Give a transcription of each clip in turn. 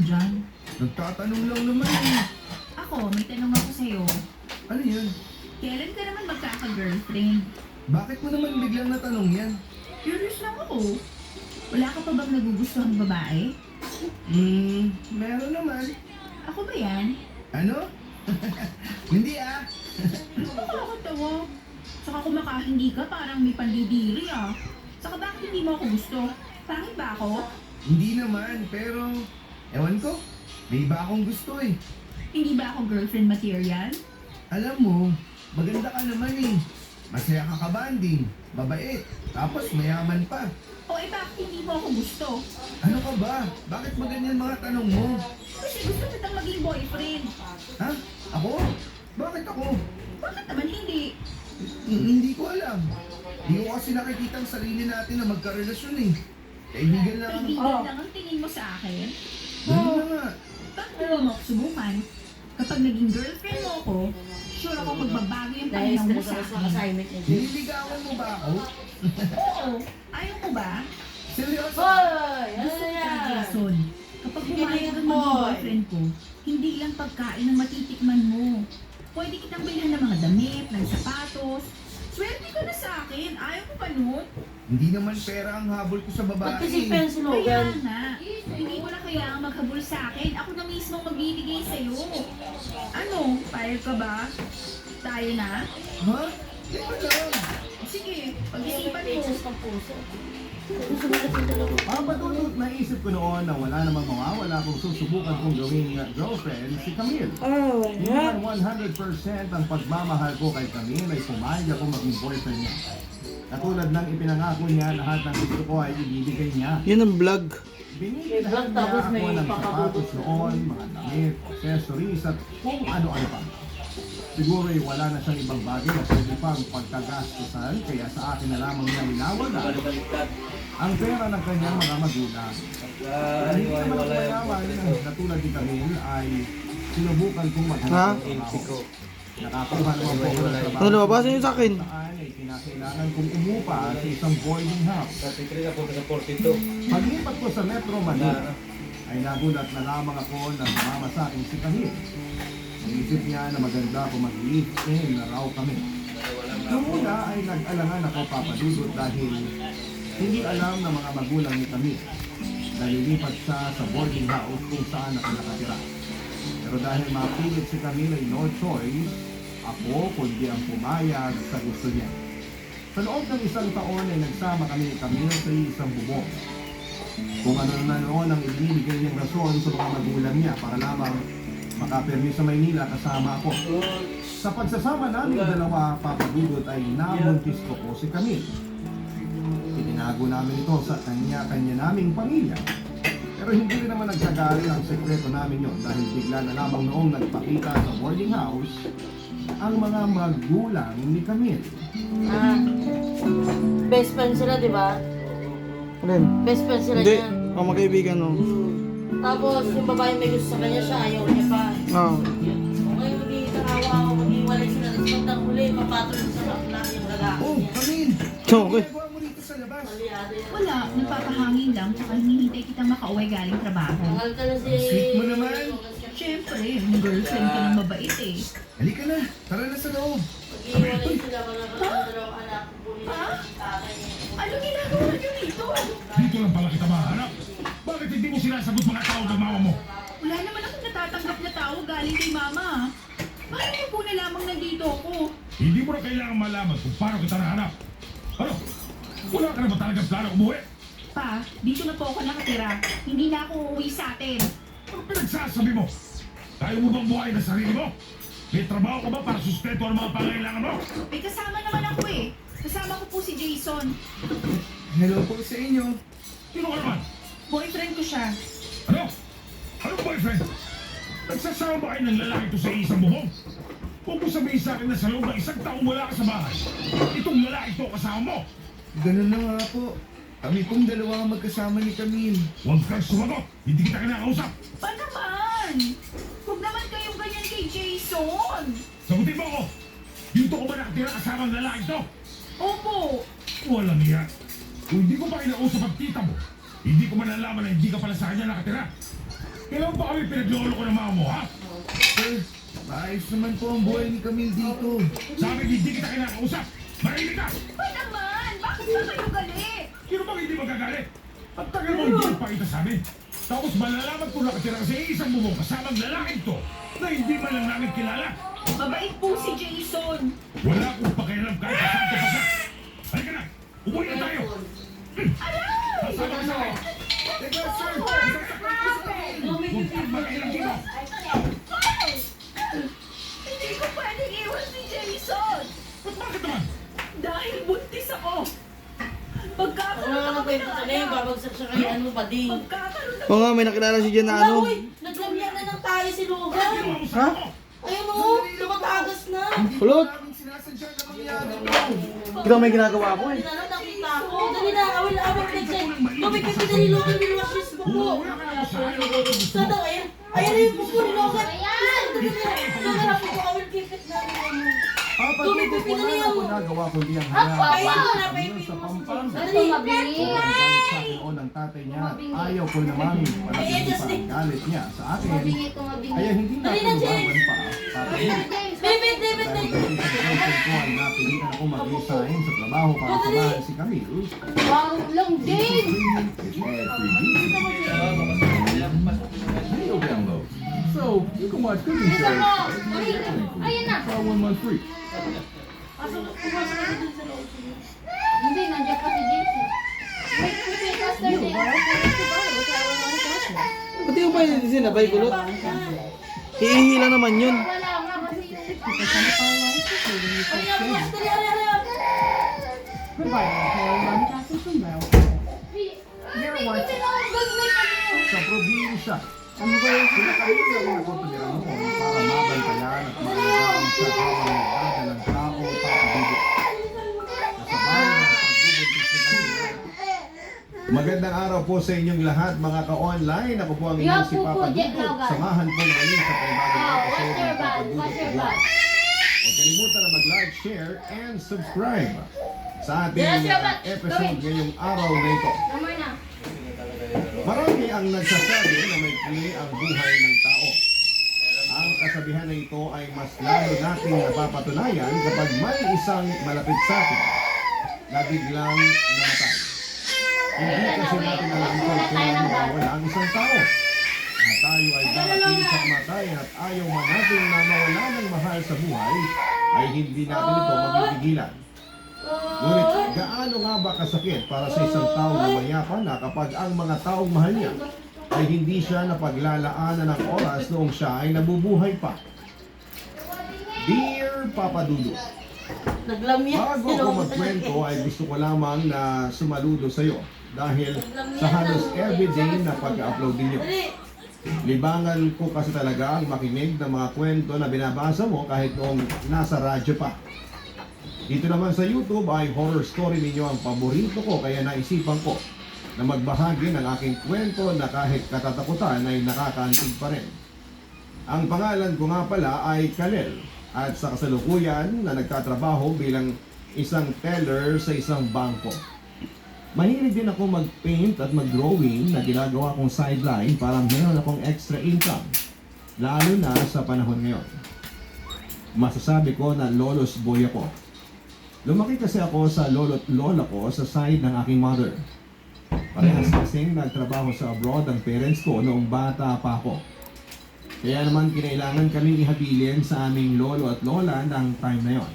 dyan? Nagtatanong lang naman eh. Ako, may tanong ako sa'yo. Ano yan? Kailan ka naman magkaka-girlfriend? Bakit mo naman biglang natanong yan? Curious lang ako. Wala ka pa bang nagugustuhan babae? Meron naman. Ako ba yan? Ano? Hindi ah. Nakakatawa. Saka hindi ka, parang may pandidiri ah. Saka bakit hindi mo ako gusto? Pangit ba ako? Hindi naman, pero ewan ko. May iba akong gusto eh. Hindi ba ako girlfriend material? Alam mo, maganda ka naman eh. Masaya ka kabanding, mabait, tapos mayaman pa. O bakit hindi mo ako gusto? Ano ka ba? Bakit ba ganyan mga tanong mo? Kasi gusto kitang maging boyfriend. Ha? Ako? Bakit ako? Bakit naman hindi? Hindi ko alam. Hindi ko kasi nakikita ang sarili natin na magkarelasyon eh. Kaibigan lang. Kaibigan lang ang tingin mo sa akin? Ganun na nga. Bakit hindi mo ako subukan? Kapag naging girlfriend mo ako, sure ako magbabago yung Dahil pananaw mo stress sa ako sa akin. assignment niya. Nililigawan mo ba ako? Oo, ayaw ko ba? Seryoso? Hoy! Ano Gusto na ko yan? Jason. Kapag Sige, pumayag ang boy. maging boyfriend ko, hindi lang pagkain ang matitikman mo. Pwede kitang bilhan ng mga damit, ng sapatos. Swerte ka na sa akin. Ayaw ko pa nun. Hindi naman pera ang habol ko sa Ba't babae. kasi pencil mo Kaya gan? nga, hindi mo na kailangan maghabol sa akin. Ako na mismo magbibigay sa'yo. Ano, payag ka ba? Tayo na? Ha? Teka lang. Sige, pag-isipan mo. Pesos ng puso. Gusto mo natin talaga. Mga patulog, naisip ko noon na wala namang mawawala kung susubukan kong gawing girlfriend si Camille. Oh, Hindi man 100% ang pagmamahal ko kay Camille ay pumayag ako maging boyfriend niya. Katulad ng ipinangako niya, lahat ng gusto ko ay ibibigay niya. Yun ang vlog. Binigyan May vlog niya tapos ako may ng papadudot. sapatos noon, mga damit, accessories at kung ano-ano pa. Siguro ay wala na siyang ibang bagay na pwede pang pagkagastusan, kaya sa akin na lamang niya inawagan ang pera ng kanyang mga magulang. Dahil hindi naman ako mayaman, katulad ni Camille ay sinubukan kong Ha? maghanap ng trabaho. Nakakuha naman po ako ng trabaho. Ano, nababasa niyo sa akin? Saan ay kinakailangan kong umupa sa isang boarding house. Paglipat ko sa Metro Manila, ay nagulat na lamang ako na sumama sa akin si Camille. Naisip niya na maganda kung mag-live-in na raw kami. Noong una ay nag-alangan ako papadudot dahil hindi alam ng mga magulang ni Camille na lilipat siya sa boarding house kung saan ako nakatira. Pero dahil mapilit si Camille ay no choice, ako kundi ang pumayag sa gusto niya. Sa loob ng isang taon ay nagsama kami ni Camille sa isang bubong. Kung ano na noon ang ibinibigay niyang rason sa mga magulang niya para lamang makapirmi sa Maynila kasama ako. Sa pagsasama namin dalawa, papadudot ay nabuntis ko po si Camille. Itinago namin ito sa kanya-kanya naming pamilya. Pero hindi rin naman nagsagali ang sekreto namin yon dahil bigla na lamang noong nagpakita sa boarding house ang mga magulang ni Camille. Ah, best friend sila, di ba? Alin? Best friend sila Hindi. niyan. Ang magkaibigan, no? Tapos yung babae may gusto sa kanya, siya ayaw niya pa. Oo. Okay, magiging kahawa, maghiwalay sila. Tapos pagtang huli, papatol sa bakla yung lalaki Oh, niya. Camille! Okay. Ginagawa mo rito sa labas? Maliado yan. Wala, nagpapahangin lang, tsaka hinihintay kitang makauwi galing trabaho. Mahal ka na si... Sweet mo naman. Siyempre, yung girlfriend ka ng mabait eh. Halika na, tara na sa loob. Maghiwalay sila, wala ka ng dalawang anak. Puli Ha? yung tatay niya. Ano ginagawa niyo dito? Dito lang pala kita mahanap. Bakit hindi mo sinasagot mga tawag ng mama mo? Wala naman akong natatanggap na tao galing kay mama. Bakit niyo po na lamang nandito ako? Hindi mo na kailangan malaman kung paano kita nahanap. Ano? Wala ka na ba talagang plano umuwi? Pa, dito na po ako nakatira. Hindi na ako uuwi sa atin. Ano pinagsasabi mo? Kaya mo bang buhayin ang sarili mo? May trabaho ka ba para sustento ang mga pangailangan mo? May kasama naman ako eh. Kasama ko po si Jason. Hello po sa inyo. Sino ka naman? Boyfriend ko siya. Ano? Anong boyfriend? Nagsasama ba kayo ng lalaki to sa isang bubong? Huwag mo sabihin sa akin na sa loob ng isang taong wala ka sa bahay. Itong lalaki to kasama mo. Ganun na nga po. Kami pong dalawa ang magkasama ni Camille. Huwag kang sumagot. Hindi kita kinakausap. Pa naman? Huwag naman kayong ganyan kay Jason. Sagutin mo ako. Dito ko ba nakatira kasama ang lalaki to? Opo. Walang iya. Kung hindi ko pa kinausap ang tita mo, hindi ko malalaman na hindi ka pala sa kanya nakatira. Kailan ba kami pinaglolo ko ng mga mo, ha? Sir, maayos naman po ang buhay ni Camille dito. Sabi hindi kita kinakausap. Marinig ka! Ba naman? Bakit ba kayo galit? Sino bang hindi magagalit? Ang tagal mo hindi nagpakita sa amin. Tapos malalaman ko nakatira sa isang bubong kasamang lalaking to na hindi man lang namin kilala. Mabait po si Jason. Wala akong pakialam kahit saan ka pa sa. Halika na! Umuwi na tayo! Kasama ka sa akin! Teka, sir! Huwag kang mag-ilang dito! Hindi ko pwedeng iwan si Jason. Bakit naman? Dahil buntis ako. Pagkakaroon Wala ako nang kwento sa na babagsak siya kay ano, bading. Pagkakaroon Oo nga, may nakilala si Jen na ano. Uy, naglamyan na ng tayo si Logan. Ginawa mo sa Ha? ako! Ayun o, tumatagas na. Hindi Kulot! namin sinasadya na mangyari to. Kita may ginagawa ko eh. Dali na, nakita ko. Dali na, awal pinagsan. Tubig kasi dali Logan, binuwas yung buko. Wala ka na sa akin. Saan daw, ayan? Ayan na yung buko ni Logan. Ayan! Logan, ako po, awal kipit na. Tubig Tubig, wala pinali na yung- ako nagawa kundi ang hayaan. Pahin mo na, pahin Sa mo. Pampanga. Dali. Galit sa akin o ng tatay niya at ayaw ko naman palagyan pa ang galit niya sa akin. Kaya hindi na Dali ako na, James. lumaban pa. Para David, David, dahil David. sa isang girlfriend ko ay napilitan ako mag-resign sa trabaho para samahan si Camille. Wow, long day! Video download. So, you can watch cooking Bisa shows. mo! Ayan na! For 1 month free. Hindi, nandiyan pa si Jason. Wait, yesterday. Pati yung pa yun sinabay kulot. Hihila naman yun. Wala nga kasi yung... Sa probinsya. Ano ba yung sinakabit ako na kutulira noon para mabantayan at maalagaan sa habang nagdadalang tao papagugot. Sa bahay ng pagbubuntis ni Camille. Magandang araw po sa inyong lahat mga ka-online. Ako po ang inyong si Papa Dudut. Samahan po ngayon sa panibagong episode ng Papa Dudut Vlog. Huwag kalimutan na mag-like, share, and subscribe sa ating episode ngayong araw na ito. Number na. Marami ang nagsasabi na may kli ang buhay ng tao. Ang kasabihan na ito ay mas lalo nating napapatunayan kapag may isang malapit sa atin na biglang namatay. Hindi kasi natin alam kung kailan mawawala ang isang tao. Na tayo ay darating sa kamatayan at ayaw man natin na mawala ng mahal sa buhay, ay hindi natin ito mapipigilan. Ngunit gaano nga ba kasakit para sa isang taong lumayapan na kapag ang mga taong mahal niya ay hindi siya napaglalaanan ng oras noong siya ay nabubuhay pa? Dear Papa Dudu, Naglamyan bago si ako Logan. magkwento ay gusto ko lamang na sumaludo sa iyo dahil sa halos everyday na pag-upload ninyo. Dali. Libangan ko kasi talaga ang makinig ng mga kwento na binabasa mo kahit noong nasa radyo pa. Dito naman sa YouTube ay horror story ninyo ang paborito ko kaya naisipan ko na magbahagi ng aking kwento na kahit katatakutan ay nakakaantig pa rin. Ang pangalan ko nga pala ay Kalel at sa kasalukuyan na nagtatrabaho bilang isang teller sa isang bangko. Mahilig din ako mag-paint at mag-drawing na ginagawa kong sideline para meron akong extra income, lalo na sa panahon ngayon. Masasabi ko na lolos boy ako. Lumaki kasi ako sa lolo't lola ko sa side ng aking mother. Parehas kasing nagtrabaho sa abroad ang parents ko noong bata pa ako. Kaya naman kinailangan kaming ihabilin sa aming lolo at lola ng time na yon.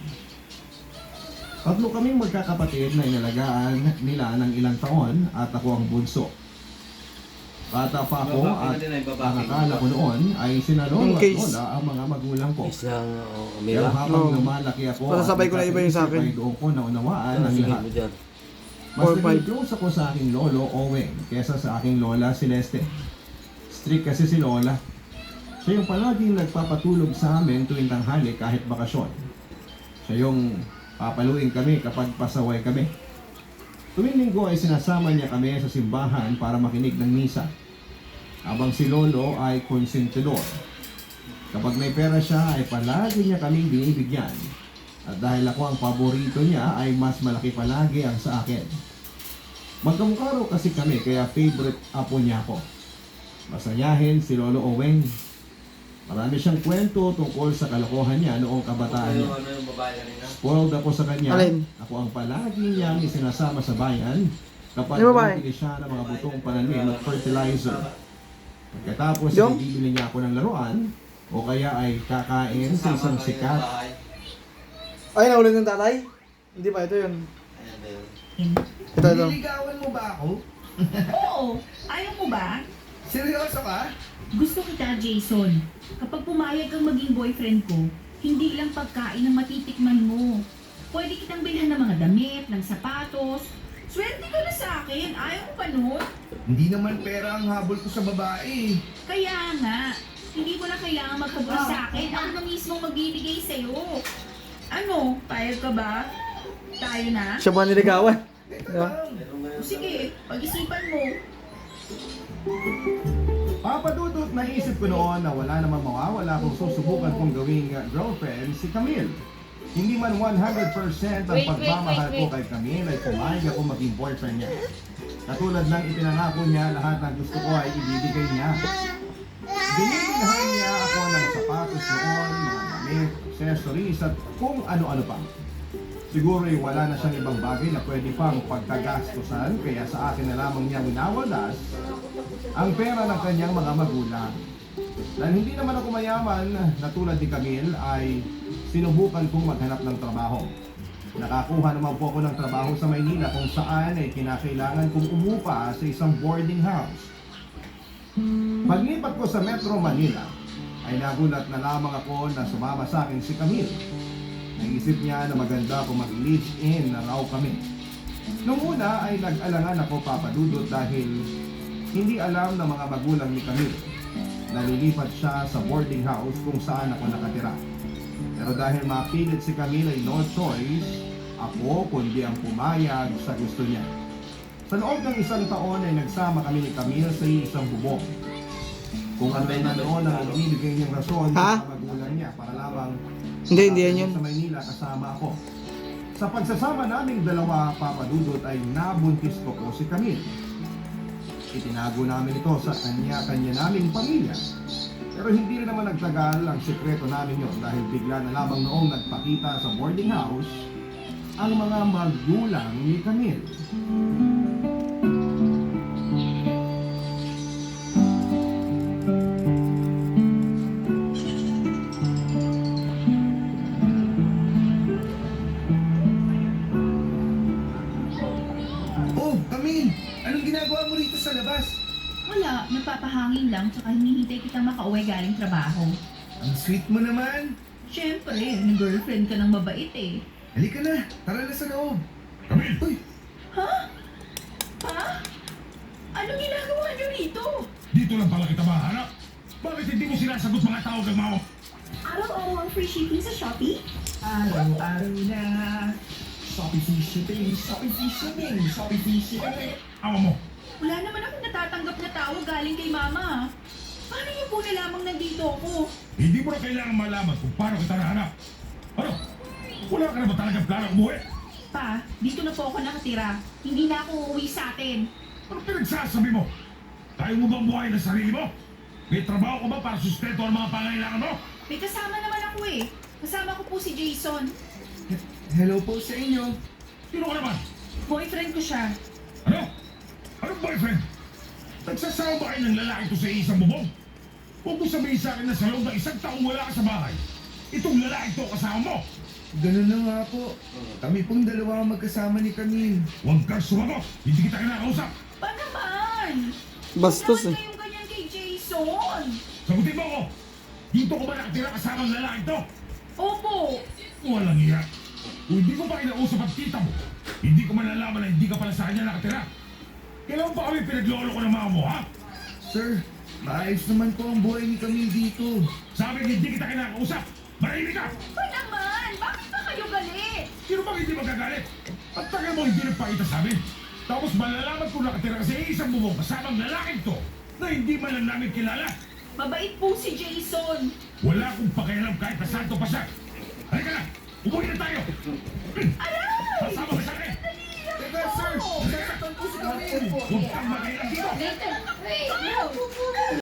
Tatlo kaming magkakapatid na inalagaan nila ng ilang taon at ako ang bunso. Bata pa ako at ang akala ko noon ay sina lolo at lola ang mga magulang ko. Isang Pero umira. habang lumalaki ako, Para sabay ko na iba yung sa akin. ay doon ko naunawaan ang Sige lahat. mo dyan. Mas 4-5. naging close ako sa aking lolo, Owen, kesa sa aking lola, Celeste. Strict kasi si lola. Siya yung palaging nagpapatulog sa amin tuwing tanghali kahit bakasyon. Siya yung papaluin kami kapag pasaway kami. Tuwing linggo ay sinasama niya kami sa simbahan para makinig ng misa. Habang si lolo ay konsentidor. Kapag may pera siya ay palagi niya kaming binibigyan. At dahil ako ang paborito niya ay mas malaki palagi ang sa akin. Magkamukha raw kasi kami kaya favorite apo niya ako. Masayahin si Lolo Oweng. Marami siyang kwento tungkol sa kalokohan niya noong kabataan niya. Spoiled ako sa kanya. Alin? Ako ang palagi niyang isinasama sa bayan kapag Di ba, bay? bumibili siya ng mga butong pananim at fertilizer. Pagkatapos Yung? bibili niya ako ng laruan o kaya ay kakain sa isang sikat. Ay, nahuli ng tatay? Hindi pa, ito yun. Ito. Niligawan mo ba ako? Oo, ayaw mo ba? Seryoso ka? Gusto kita, Jason. Kapag pumayag kang maging boyfriend ko, hindi lang pagkain ang matitikman mo. Pwede kitang bilhan ng mga damit, ng sapatos. Swerte ka na sa akin. Ayaw mo pa nun? Hindi naman pera ang habol ko sa babae. Kaya nga, hindi mo na kailangan maghabol sa akin. Ako na mismo magbibigay sa'yo. Ano, payag ka ba? Tayo na? Siya ba niligawan? Diba? Sige, pag-isipan mo. Papadudot, naisip ko noon na wala namang mawawala kung susubukan kong gawing girlfriend si Camille. Hindi man 100% ang Wait, pagmamahal wait, ko wait. kay Camille ay pumayag ako maging boyfriend niya. Katulad ng ipinangako niya, lahat ng gusto ko ay ibibigay niya. Binibilhan niya ako ng sapatos noon, mga damit, accessories at kung ano-ano pa. Siguro ay wala na siyang ibang bagay na pwede pang pagkagastusan kaya sa akin na lamang niya winawalas ang pera ng kanyang mga magulang. Dahil hindi naman ako mayaman na tulad ni Camille ay sinubukan kong maghanap ng trabaho. Nakakuha naman po ako ng trabaho sa Maynila kung saan ay kinakailangan kong umupa sa isang boarding house. Paglipat ko sa Metro Manila ay nagulat na lamang ako na sumama sa akin si Camille. Naisip niya na maganda kung mag-live-in na raw kami. Noong una ay nag-alangan ako papadudot dahil hindi alam ng mga magulang ni Camille. Nalilipat siya sa boarding house kung saan ako nakatira. Pero dahil mapilit si Camille ay no choice, ako kundi ang pumayag sa gusto niya. Sa loob ng isang taon ay nagsama kami ni Camille sa isang bubong. Kung ano na noon ang ibibigay niyang rason Ha? sa magulang niya para lamang Hindi yan yun. sa Maynila kasama ako. Sa pagsasama naming dalawa, papadudot ay nabuntis ko po si Camille. Itinago namin ito sa kanya-kanya naming pamilya. Pero hindi rin naman nagtagal ang sikreto namin yon dahil bigla na lamang noong nagpakita sa boarding house ang mga magulang ni Camille. Oh, Camille! Anong ginagawa mo rito sa labas? Wala, nagpapahangin lang tsaka hinihintay kitang makauwi galing trabaho. Ang sweet mo naman. Siyempre, nag-girlfriend ka ng mabait eh. Halika na, tara na sa loob. Camille, Uy, Ha? Ha? Anong ginagawa niyo rito? dito lang pala kita mahanap. Bakit hindi mo sinasagot mga tawag ng mga Araw-araw ang free shipping sa Shopee? araw-araw na. Shopee free shipping, Shopee free shipping, Shopee free shipping. awa mo? Wala naman akong natatanggap na tawag galing kay Mama. Paano niyo po nalamang nandito ako? Hindi mo na kailangan malaman kung paano kita nahanap. Ano? Wala ka na ba talagang plano umuwi? Pa, dito na po ako nakatira. Hindi na ako uuwi sa atin. Ano pinagsasabi mo? Kaya mo bang buhayin ang sarili mo? May trabaho ka ba para sustento ang mga pangailangan mo? May kasama naman ako eh. Kasama ko po si Jason. Hello po sa inyo. Sino ka naman? Boyfriend ko siya. Ano? Anong boyfriend? Nagsasama ba kayo ng lalaki to sa isang bubong? Huwag mo sabihin sa akin na sa loob ng isang taong wala ka sa bahay. Itong lalaki to kasama mo. Ganun na nga po. Kami pong dalawa ang magkasama ni Camille. Huwag kang sumagot. Hindi kita kinakausap. Pa naman? Bastos eh. Bakit kayong ganyan kay Jason? Sagutin mo ako. Dito ko ba nakatira kasama ang lalaki to? Opo. Walang iya. Kung hindi ko pa kinausap at kita mo, hindi ko malalaman na hindi ka pala sa kanya nakatira. Kailan pa kami pinaglolo ko ng mga mo, ha? Sir, maayos naman po ang buhay ni Camille dito. Sabi hindi kita kinakausap. Marahimik ka! Pa naman? Bakit ba kayo galit? Sino bang hindi magagalit? At tagal mo hindi nagpakita sa amin. Tapos malalaman kung nakatira ka sa isang bubong kasamang lalaking to na hindi man lang namin kilala. Mabait po si Jason. Wala akong pakialam kahit na santo pa siya. Halika na! Umuwi na tayo! Aray! Kasama ka sa akin! Teka, sir! Nasasaktan po si Camille! Huwag kang makialam dito! Later. Wait, no.